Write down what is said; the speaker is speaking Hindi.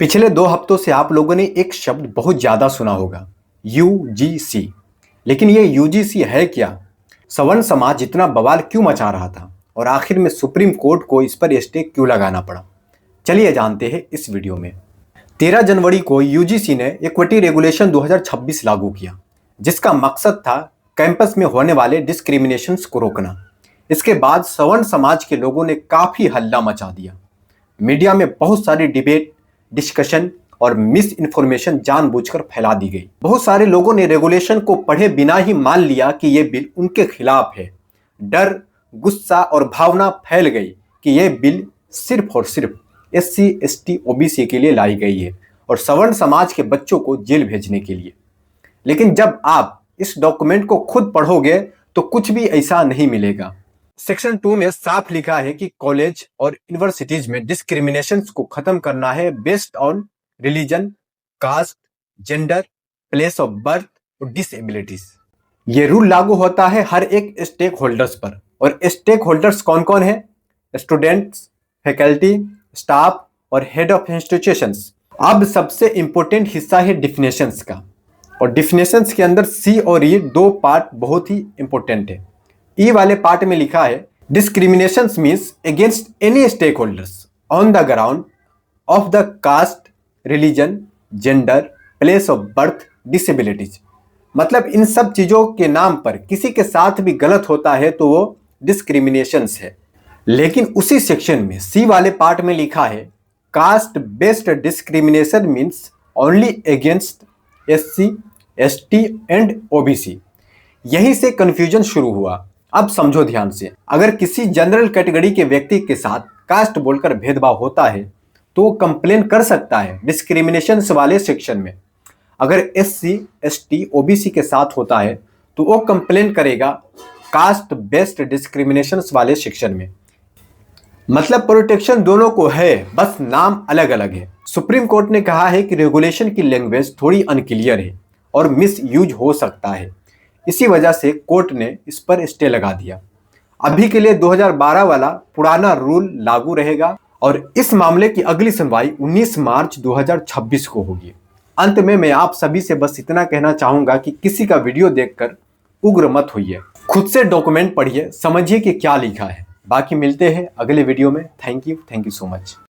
पिछले 2 हफ्तों से आप लोगों ने एक शब्द बहुत ज्यादा सुना होगा, यूजीसी। लेकिन ये यूजीसी है क्या? सवर्ण समाज इतना बवाल क्यों मचा रहा था और आखिर में सुप्रीम कोर्ट को इस पर स्टे क्यों लगाना पड़ा? चलिए जानते हैं इस वीडियो में। 13 जनवरी को यूजीसी ने इक्विटी रेगुलेशन 2026 लागू किया, जिसका मकसद था कैंपस में होने वाले डिस्क्रिमिनेशंस को रोकना। इसके बाद सवर्ण समाज के लोगों ने काफी हल्ला मचा दिया। मीडिया में बहुत सारी डिबेट, डिस्कशन और मिस इन्फॉर्मेशन जानबूझकर फैला दी गई। बहुत सारे लोगों ने रेगुलेशन को पढ़े बिना ही मान लिया कि यह बिल उनके खिलाफ है। डर, गुस्सा और भावना फैल गई कि यह बिल सिर्फ और सिर्फ SC, ST, OBC के लिए लाई गई है और सवर्ण समाज के बच्चों को जेल भेजने के लिए। लेकिन जब आप इस डॉक्यूमेंट को खुद पढ़ोगे तो कुछ भी ऐसा नहीं मिलेगा। सेक्शन 2 में साफ लिखा है कि कॉलेज और यूनिवर्सिटीज में डिस्क्रिमिनेशन को खत्म करना है based on religion, caste, gender, place of birth और डिसेबिलिटीज। ये रूल लागू होता है हर एक स्टेक होल्डर्स पर। और स्टेक होल्डर्स कौन कौन है? स्टूडेंट्स, फैकल्टी, स्टाफ और हेड ऑफ इंस्टीट्यूशंस। अब सबसे इंपॉर्टेंट हिस्सा है डिफिनेशंस का। और डिफिनेशंस के अंदर C और E 2 पार्ट बहुत ही इंपॉर्टेंट है। ई वाले पार्ट में लिखा है discrimination means against any stakeholders on the ground of the caste, religion, gender, place of birth, disabilities. मतलब इन सब चीजों के नाम पर किसी के साथ भी गलत होता है तो वो डिस्क्रिमिनेशन है। लेकिन उसी सेक्शन में C वाले पार्ट में लिखा है caste based discrimination means only against SC, ST and OBC। यहीं से कंफ्यूजन शुरू हुआ। अब समझो ध्यान से, अगर किसी जनरल कैटेगरी के व्यक्ति के साथ कास्ट बोलकर भेदभाव होता है तो वो कंप्लेन कर सकता है डिस्क्रिमिनेशन वाले सेक्शन में। अगर SC, ST, OBC के साथ होता है तो वो कंप्लेन करेगा कास्ट बेस्ड डिस्क्रिमिनेशन वाले सेक्शन में। मतलब प्रोटेक्शन दोनों को है, बस नाम अलग अलग है। सुप्रीम कोर्ट ने कहा है कि रेगुलेशन की लैंग्वेज थोड़ी अनक्लियर है और मिस यूज हो सकता है। इसी वजह से कोर्ट ने इस पर स्टे लगा दिया। अभी के लिए 2012 वाला पुराना रूल लागू रहेगा और इस मामले की अगली सुनवाई 19 मार्च 2026 को होगी। अंत में मैं आप सभी से बस इतना कहना चाहूंगा कि किसी का वीडियो देखकर उग्र मत होइए। खुद से डॉक्यूमेंट पढ़िए, समझिए कि क्या लिखा है। बाकी मिलते हैं अगले वीडियो में। Thank you so much.